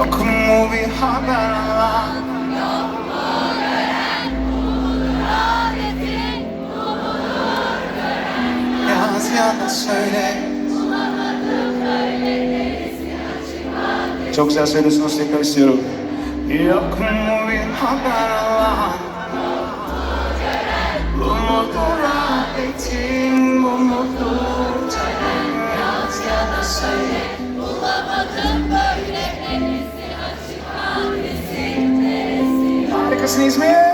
Yok mu bir haber alan? Yaz ya da söyle. Çok güzel söylüyorsunuz, tekrar istiyorum. Yok mu bir haber alan? Bu mudur adetin, bu mudur tören? Yaz ya da söyle. Bulamadım böyle neresi açık hangisi neresi? Harikasın İzmir.